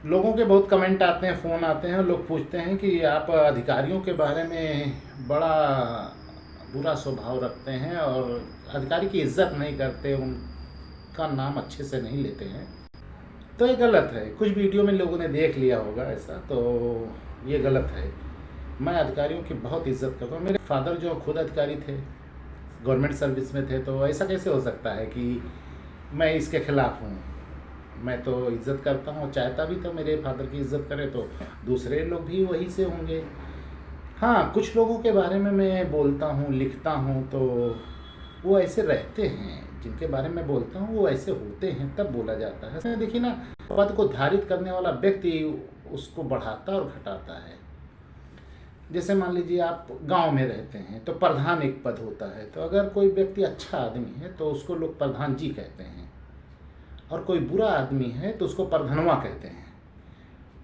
लोगों के बहुत कमेंट आते हैं, फ़ोन आते हैं, लोग पूछते हैं कि आप अधिकारियों के बारे में बड़ा बुरा स्वभाव रखते हैं और अधिकारी की इज़्ज़त नहीं करते, उनका नाम अच्छे से नहीं लेते हैं। तो ये गलत है। कुछ वीडियो में लोगों ने देख लिया होगा ऐसा, तो ये गलत है। मैं अधिकारियों की बहुत इज़्ज़त करता हूँ। मेरे फादर जो खुद अधिकारी थे, गवर्नमेंट सर्विस में थे, तो ऐसा कैसे हो सकता है कि मैं इसके खिलाफ़ हूँ। मैं तो इज़्ज़त करता हूँ, चाहता भी था मेरे फादर की इज़्ज़त करे तो दूसरे लोग भी वही से होंगे। हाँ, कुछ लोगों के बारे में मैं बोलता हूँ, लिखता हूँ, तो वो ऐसे रहते हैं, जिनके बारे में बोलता हूँ वो ऐसे होते हैं, तब बोला जाता है। देखिए ना, पद को धारित करने वाला व्यक्ति उसको बढ़ाता और घटाता है। जैसे मान लीजिए आप गांव में रहते हैं तो प्रधान एक पद होता है, तो अगर कोई व्यक्ति अच्छा आदमी है तो उसको लोग प्रधान जी कहते हैं, और कोई बुरा आदमी है तो उसको प्रधानवा कहते हैं।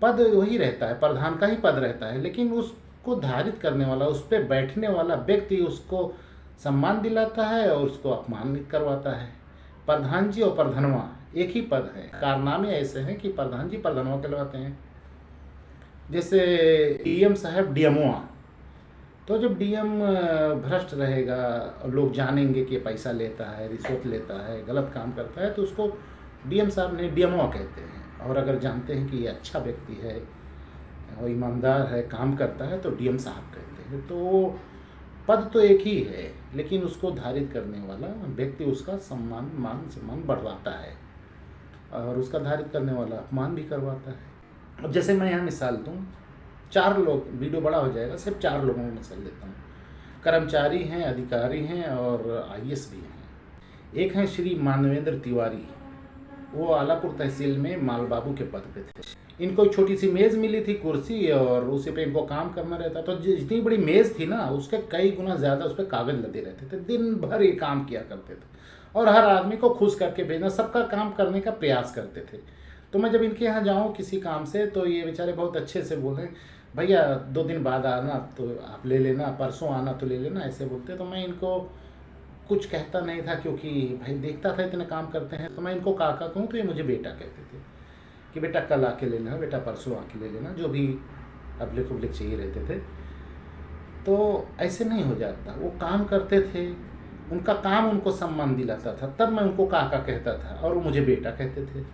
पद वही रहता है, प्रधान का ही पद रहता है, लेकिन उसको धारित करने वाला, उस पर बैठने वाला व्यक्ति उसको सम्मान दिलाता है और उसको अपमानित करवाता है। प्रधान जी और प्रधानवा एक ही पद है। कारनामे ऐसे हैं कि प्रधान जी प्रधानवा कहलवाते हैं। जैसे डीएम साहब डीएमओ, तो जब डीएम भ्रष्ट रहेगा, लोग जानेंगे कि पैसा लेता है, रिश्वत लेता है, गलत काम करता है, तो उसको डीएम साहब नहीं डीएमओ कहते हैं। और अगर जानते हैं कि ये अच्छा व्यक्ति है और ईमानदार है, काम करता है, तो डीएम साहब कहते हैं। तो पद तो एक ही है, लेकिन उसको धारित करने वाला व्यक्ति उसका सम्मान, मान सम्मान बढ़वाता है और उसका धारित करने वाला अपमान भी करवाता है। अब जैसे मैं यहाँ मिसाल दूँ, 4 लोग, वीडियो बड़ा हो जाएगा, सिर्फ 4 लोगों को मिसाल देता हूँ। कर्मचारी हैं, अधिकारी हैं और आईएएस भी हैं। एक हैं श्री मानवेंद्र तिवारी, वो आलापुर तहसील में मालबाबू के पद पे थे। इनको एक छोटी सी मेज़ मिली थी, कुर्सी, और उसी पे इनको काम करना रहता। तो जितनी बड़ी मेज़ थी ना, उसके कई गुना ज़्यादा उस पर कागज़ लदे रहते थे। दिन भर ये काम किया करते थे और हर आदमी को खुश करके भेजना, सबका काम करने का प्रयास करते थे। तो मैं जब इनके यहाँ जाऊँ किसी काम से, तो ये बेचारे बहुत अच्छे से बोले, भैया 2 दिन बाद आना तो आप ले लेना, परसों आना तो ले लेना, ऐसे बोलते। तो मैं इनको कुछ कहता नहीं था, क्योंकि भाई देखता था इतने काम करते हैं। तो मैं इनको काका कहूँ तो ये मुझे बेटा कहते थे कि बेटा कल आके ले लेना, बेटा परसों आके ले लेना, जो भी अब्लिक उब्लिक चाहिए रहते थे। तो ऐसे नहीं हो जाता, वो काम करते थे, उनका काम उनको सम्मान दिलाता था, तब मैं उनको काका कहता था और वो मुझे बेटा कहते थे।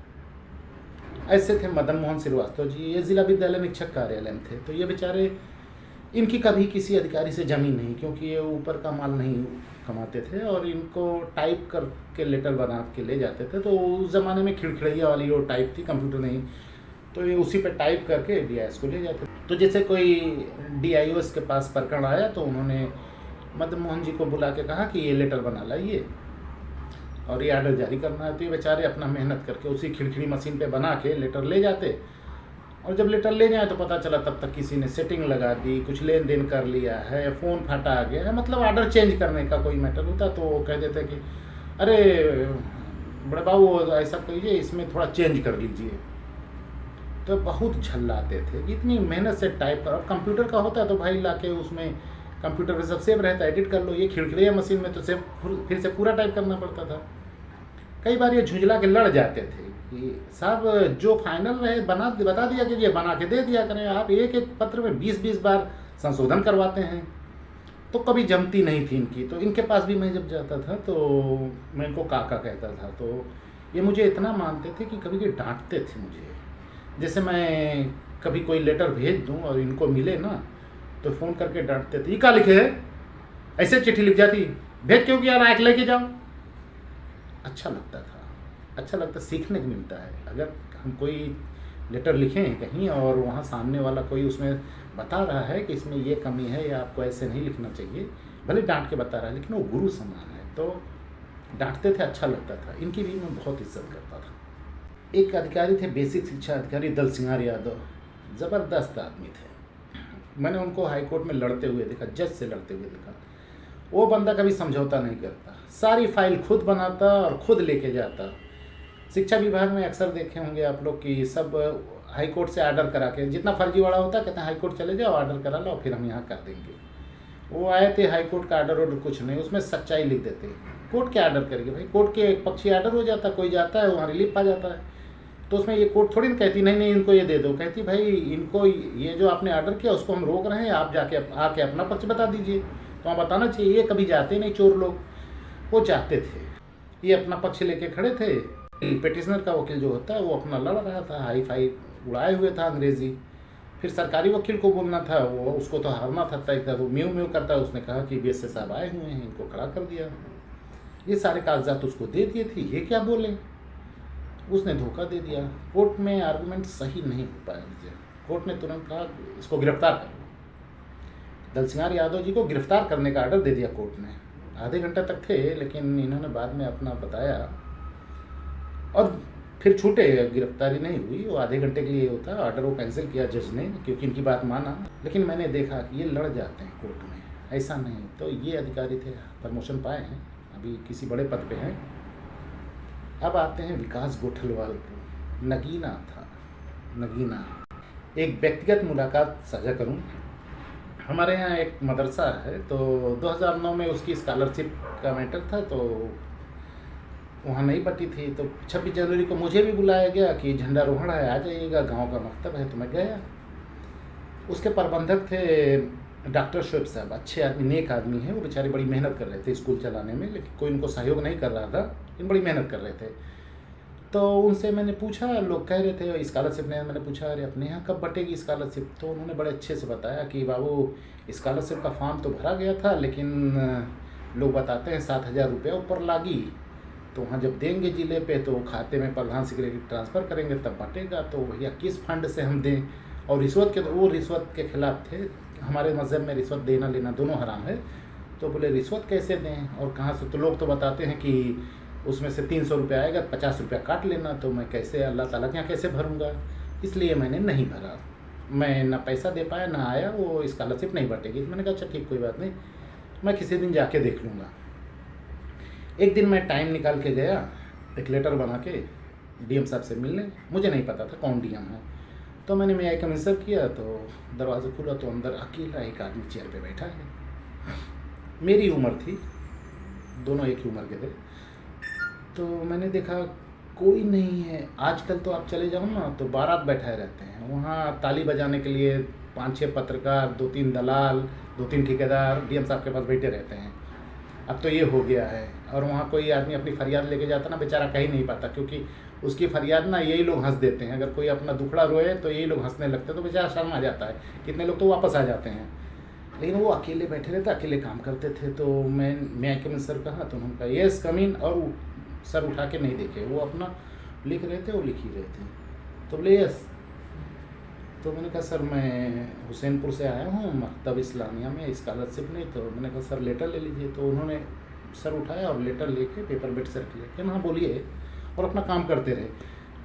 ऐसे थे मदन मोहन श्रीवास्तव जी, ये जिला विद्यालय निरीक्षक कार्यालय में थे। तो ये बेचारे, इनकी कभी किसी अधिकारी से जमी नहीं, क्योंकि ये ऊपर का माल नहीं कमाते थे और इनको टाइप करके लेटर बना के ले जाते थे। तो उस ज़माने में खिड़खिड़ैया वाली वो टाइप थी, कंप्यूटर नहीं, तो ये उसी पे टाइप करके डीआईएस को ले जाते। तो जैसे कोई डीआईओएस के पास प्रकरण आया तो उन्होंने मदन मोहन जी को बुला के कहा कि ये लेटर बना लाइए और ये आर्डर जारी करना है। तो ये बेचारे अपना मेहनत करके उसी खिड़खिड़ी मशीन पे बना के लेटर ले जाते, और जब लेटर ले जाए तो पता चला तब तक किसी ने सेटिंग लगा दी, कुछ लेन देन कर लिया है, फ़ोन फटा आ गया है, मतलब आर्डर चेंज करने का कोई मैटर होता तो वो कह देते कि अरे बड़े बाबू ऐसा करिए, इसमें थोड़ा चेंज कर लीजिए। तो बहुत झल्लाते थे, इतनी मेहनत से टाइप कर। कंप्यूटर का होता तो भाई ला के उसमें कंप्यूटर पर सब सेव रहता, एडिट कर लो। ये खिड़खिड़िया मशीन में तो सेव फिर से पूरा टाइप करना पड़ता था। कई बार ये झुंझला के लड़ जाते थे कि साहब जो फाइनल रहे बता दिया कि ये बना के दे दिया करें, आप एक एक पत्र में 20-20 बार संशोधन करवाते हैं। तो कभी जमती नहीं थी इनकी। तो इनके पास भी मैं जब जाता था तो मैं इनको काका कहता था। तो ये मुझे इतना मानते थे कि कभी कभी डांटते थे मुझे। जैसे मैं कभी कोई लेटर भेज दूं और इनको मिले ना, तो फ़ोन करके डांटते थे, ये क्या लिखे है, ऐसे चिट्ठी लिख जाती, भेज क्यों किया, राइट लेके जाओ। अच्छा लगता था, अच्छा लगता, सीखने को मिलता है। अगर हम कोई लेटर लिखें कहीं और वहाँ सामने वाला कोई उसमें बता रहा है कि इसमें ये कमी है या आपको ऐसे नहीं लिखना चाहिए, भले डांट के बता रहा है, लेकिन वो गुरु समान है, तो डांटते थे, अच्छा लगता था। इनकी भी मैं बहुत इज्जत करता था। एक अधिकारी थे, बेसिक शिक्षा अधिकारी दल सिंगार यादव, ज़बरदस्त आदमी थे। मैंने उनको हाई कोर्ट में लड़ते हुए देखा, जज से लड़ते हुए देखा। वो बंदा कभी समझौता नहीं करता, सारी फाइल खुद बनाता और खुद लेके जाता। शिक्षा विभाग में अक्सर देखे होंगे आप लोग कि सब हाई कोर्ट से ऑर्डर करा के, जितना फर्जीवाड़ा होता है कहते हैं हाई कोर्ट चले जाओ, ऑर्डर करा लो, फिर हम यहाँ कर देंगे। वो आए थे, हाई कोर्ट का ऑर्डर कुछ नहीं, उसमें सच्चाई लिख देते। कोर्ट क्या ऑर्डर करेंगे भाई, कोर्ट के एक पक्षी ऑर्डर हो जाता, कोई जाता है वहाँ रिलीफ आ जाता है। तो उसमें ये कोर्ट थोड़ी ना कहती नहीं नहीं इनको ये दे दो, कहती भाई इनको ये जो आपने ऑर्डर किया उसको हम रोक रहे हैं, आप जाके आके अपना पक्ष बता दीजिए। तो वहाँ बताना चाहिए, ये कभी जाते नहीं चोर लोग, वो जाते थे, ये अपना पक्ष लेके खड़े थे। पिटिशनर का वकील जो होता है वो अपना लड़ रहा था, हाई फाई उड़ाए हुए था अंग्रेज़ी। फिर सरकारी वकील को बोलना था, वो उसको तो हारना था तय था, वो म्यू म्यू करता, उसने कहा कि बीएसए साहब आए हुए हैं, इनको खड़ा कर दिया। ये सारे कागजात उसको दे दिए थे, ये क्या बोले, उसने धोखा दे दिया। कोर्ट में आर्गूमेंट सही नहीं हो पाया मुझे, कोर्ट ने तुरंत कहा इसको गिरफ्तार कर लो। दलसिंगार यादव जी को गिरफ्तार करने का आर्डर दे दिया कोर्ट ने। आधे घंटे तक थे, लेकिन इन्होंने बाद में अपना बताया और फिर छूटे, गिरफ्तारी नहीं हुई। वो आधे घंटे के लिए होता, ऑर्डर वो कैंसिल किया जज ने, क्योंकि इनकी बात माना। लेकिन मैंने देखा कि ये लड़ जाते हैं कोर्ट में, ऐसा नहीं। तो ये अधिकारी थे, प्रमोशन पाए हैं, अभी किसी बड़े पद पे हैं। अब आते हैं विकास गोठलवाल को। नगीना था, नगीना। एक व्यक्तिगत मुलाकात साझा करूं, हमारे यहाँ एक मदरसा है, तो 2009 में उसकी स्कॉलरशिप का मैटर था, तो वहाँ नहीं बटी थी। तो 26 जनवरी को मुझे भी बुलाया गया कि झंडारोहण है, आ जाइएगा, गांव का मकतब है। तो मैं गया। उसके प्रबंधक थे डॉक्टर शोएब साहब, अच्छे आदमी, नेक आदमी हैं। वो बेचारे बड़ी मेहनत कर रहे थे स्कूल चलाने में, लेकिन कोई उनको सहयोग नहीं कर रहा था, लेकिन बड़ी मेहनत कर रहे थे। तो उनसे मैंने पूछा, लोग कह रहे थे स्कॉलरशिप नहीं, मैंने पूछा अरे अपने यहाँ कब बटेगी स्कॉलरशिप। तो उन्होंने बड़े अच्छे से बताया कि बाबू स्कॉलरशिप का फॉर्म तो भरा गया था, लेकिन लोग बताते हैं 7,000 रुपये ऊपर लागी, तो वहाँ जब देंगे जिले पे तो खाते में प्रधान सेक्रेटरी ट्रांसफ़र करेंगे तब बटेगा। तो भैया किस फंड से हम दें, और रिश्वत के, तो वो रिश्वत के खिलाफ थे। हमारे मज़हब में रिश्वत देना लेना दोनों हराम है। तो बोले रिश्वत कैसे दें और कहाँ से, तो लोग तो बताते हैं कि उसमें से 300 रुपये आएगा, 50 रुपया काट लेना। तो मैं कैसे अल्लाह ताला के यहाँ कैसे भरूँगा, इसलिए मैंने नहीं भरा। मैं ना पैसा दे पाया ना आया, वो स्कॉलरशिप नहीं बटेगी। तो मैंने कहा अच्छा ठीक, कोई बात नहीं, मैं किसी दिन जाके देख लूँगा। एक दिन मैं टाइम निकाल के गया, एक लेटर बना के डीएम साहब से मिलने। मुझे नहीं पता था कौन डीएम है। तो मैंने मैं कम सर किया, तो दरवाज़ा खुला, तो अंदर अकेला एक आदमी चेयर पे बैठा है। मेरी उम्र थी, दोनों एक ही उम्र के थे। तो मैंने देखा कोई नहीं है। आजकल तो आप चले जाओ ना तो बारात बैठाए रहते हैं वहाँ, ताली बजाने के लिए 5-6 पत्रकार, 2-3 दलाल, 2-3 ठेकेदार डीएम साहब के पास बैठे रहते हैं। अब तो ये हो गया है। और वहाँ कोई आदमी अपनी फरियाद लेके जाता ना, बेचारा कह ही नहीं पाता, क्योंकि उसकी फरियाद ना यही लोग हंस देते हैं। अगर कोई अपना दुखड़ा रोए तो यही लोग हंसने लगते हैं, तो बेचारा शर्म आ जाता है। कितने लोग तो वापस आ जाते हैं, लेकिन वो अकेले बैठे रहते, अकेले काम करते थे। तो मैं कम सर कहा, तो उन्होंने कहा येस कम इन, और सर उठा के नहीं देखे, वो अपना लिख रहे थे, वो लिख ही रहे थे। तो बोले यस। तो मैंने कहा सर मैं हुसैनपुर से आया हूँ, मकतब इस्लामिया में स्कॉलरशिप नहीं। तो मैंने कहा सर लेटर ले लीजिए। तो उन्होंने सर उठाया और लेटर लेके पेपर बेट से रख लिया कि हाँ बोलिए, और अपना काम करते रहे।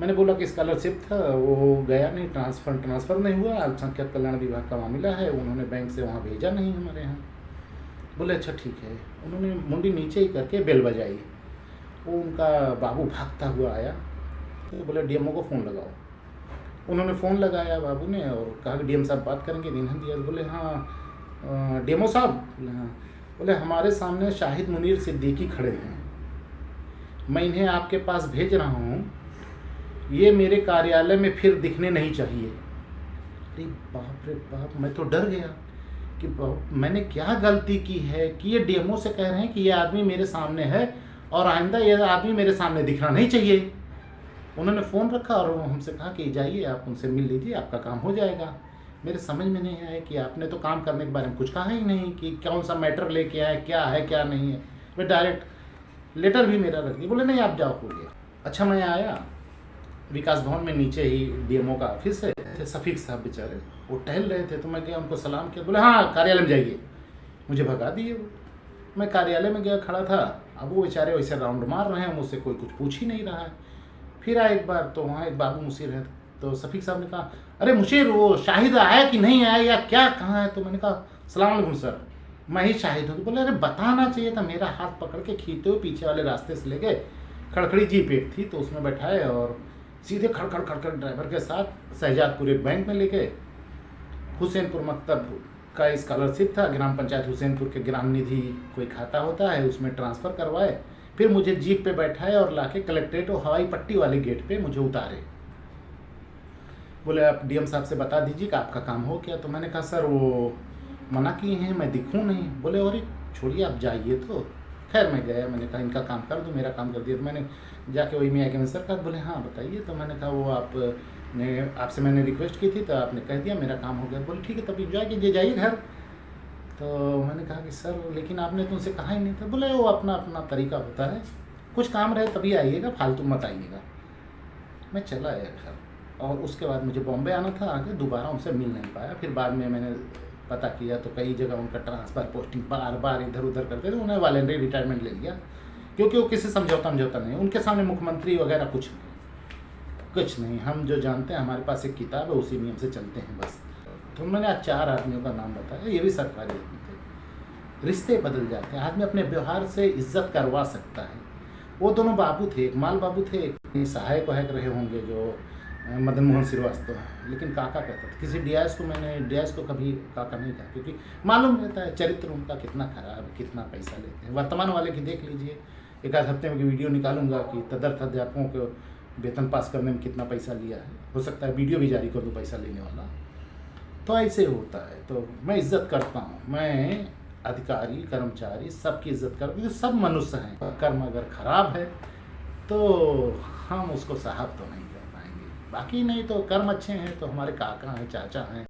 मैंने बोला कि स्कॉलरशिप था, वो गया नहीं, ट्रांसफ़र नहीं हुआ, अल्पसंख्यक कल्याण विभाग का मामला है, उन्होंने बैंक से वहाँ भेजा नहीं हमारे यहाँ। बोले अच्छा ठीक है। उन्होंने मुंडी नीचे ही करके बेल बजाई। वो उनका बाबू भागता हुआ आया, तो बोले डीएमओ को फ़ोन लगाओ। उन्होंने फ़ोन लगाया बाबू ने और कहा कि डीएम साहब बात करेंगे, इन्हें दिया। बोले हाँ डीएमओ साहब। बोले हाँ। बोले हमारे सामने शाहिद मुनीर सिद्दीकी खड़े हैं, मैं इन्हें आपके पास भेज रहा हूँ, ये मेरे कार्यालय में फिर दिखने नहीं चाहिए। अरे बाप रे बाप, मैं तो डर गया कि मैंने क्या गलती की है कि ये डीएमओ से कह रहे हैं कि ये आदमी मेरे सामने है और आइंदा ये आदमी मेरे सामने दिखना नहीं चाहिए। उन्होंने फ़ोन रखा और हमसे कहा कि जाइए आप उनसे मिल लीजिए, आपका काम हो जाएगा। मेरे समझ में नहीं आया कि आपने तो काम करने के बारे में कुछ कहा ही नहीं कि कौन सा मैटर लेके आए, क्या है क्या नहीं है। वे डायरेक्ट लेटर भी मेरा रख दिया। बोले नहीं आप जाओ, हो गया। अच्छा मैं आया, विकास भवन में नीचे ही डीएमओ का ऑफिस है, थे शफीक साहब बेचारे, वो टहल रहे थे। तो मैं गया, उनको सलाम किया। बोले हाँ कार्यालय में जाइए। मुझे भगा दिए वो। मैं कार्यालय में गया, खड़ा था। अब वो बेचारे वैसे राउंड मार रहे हैं, मुझसे कोई कुछ पूछ ही नहीं रहा है। फिर आया एक बार, तो वहाँ एक बाबू मुशीर है, तो शफीक साहब ने कहा अरे मुशीर वो शाहिद आया कि नहीं आया या क्या, कहाँ है। तो मैंने कहा सलाम अलैकुम सर, मैं ही शाहिद हूँ। बोले अरे बताना चाहिए था। मेरा हाथ पकड़ के खींचते हुए पीछे वाले रास्ते से ले गए। खड़खड़ी जीप एक थी, तो उसमें बैठाए और सीधे खड़खड़ खड़खड़ ड्राइवर के साथ शहजादपुर एक बैंक में ले गए। हुसैनपुर मकतब का स्कॉलरशिप था, ग्राम पंचायत हुसैनपुर के ग्राम निधि कोई खाता होता है, उसमें ट्रांसफ़र करवाए। फिर मुझे जीप पे बैठाए और लाके कलेक्ट्रेट और हवाई पट्टी वाले गेट पे मुझे उतारे। बोले आप डीएम साहब से बता दीजिए कि आपका काम हो गया। तो मैंने कहा सर वो मना किए हैं, मैं दिखूँ नहीं। बोले अरे छोड़िए आप जाइए। तो खैर मैं गया, मैंने कहा इनका काम कर दूँ, मेरा काम कर दिया। तो मैंने जाके वही मियाँ के सर कहा, बोले हाँ बताइए। तो मैंने कहा वो आपसे मैंने रिक्वेस्ट की थी तो आपने कह दिया मेरा काम हो गया। बोले ठीक है तब इंजॉय कीजिए, जाइए घर। तो मैंने कहा कि सर लेकिन आपने तो उनसे कहा ही नहीं था। बोले वो अपना अपना तरीका होता है, कुछ काम रहे तभी आइएगा, फालतू मत आइएगा। मैं चला आया घर, और उसके बाद मुझे बॉम्बे आना था, आगे दोबारा उनसे मिल नहीं पाया। फिर बाद में मैंने पता किया तो कई जगह उनका ट्रांसफ़र पोस्टिंग बार बार इधर उधर करते थे, उन्हें वॉलंटरी रिटायरमेंट ले लिया, क्योंकि वो किसी समझौता नहीं, उनके सामने मुख्यमंत्री वगैरह कुछ नहीं। हम जो जानते हैं हमारे पास एक किताब है, उसी नियम से चलते हैं बस। तो मैंने आज 4 आदमियों का नाम बताया, ये भी सरकारी आदमी थे। रिश्ते बदल जाते हैं, आदमी अपने व्यवहार से इज्जत करवा सकता है। वो दोनों बाबू थे, एक माल बाबू थे, एक सहायक वहायक रहे होंगे जो मदन मोहन श्रीवास्तव, लेकिन काका कहता था। किसी डीआईएस को कभी काका नहीं कहा, क्योंकि मालूम रहता है चरित्र उनका कितना खराब है, कितना पैसा लेते हैं। वर्तमान वाले की देख लीजिए, एक आध हफ्ते में वीडियो निकालूंगा कि तदर्थ अध्यापकों को वेतन पास करने में कितना पैसा लिया है। हो सकता है वीडियो भी जारी कर दूँ पैसा लेने वाला। तो ऐसे होता है। तो मैं इज्जत करता हूँ, मैं अधिकारी कर्मचारी सबकी इज्जत करता हूँ, क्योंकि सब मनुष्य हैं। कर्म अगर खराब है तो हम उसको साहब तो नहीं कर पाएंगे, बाकी नहीं तो कर्म अच्छे हैं तो हमारे काका हैं, चाचा हैं।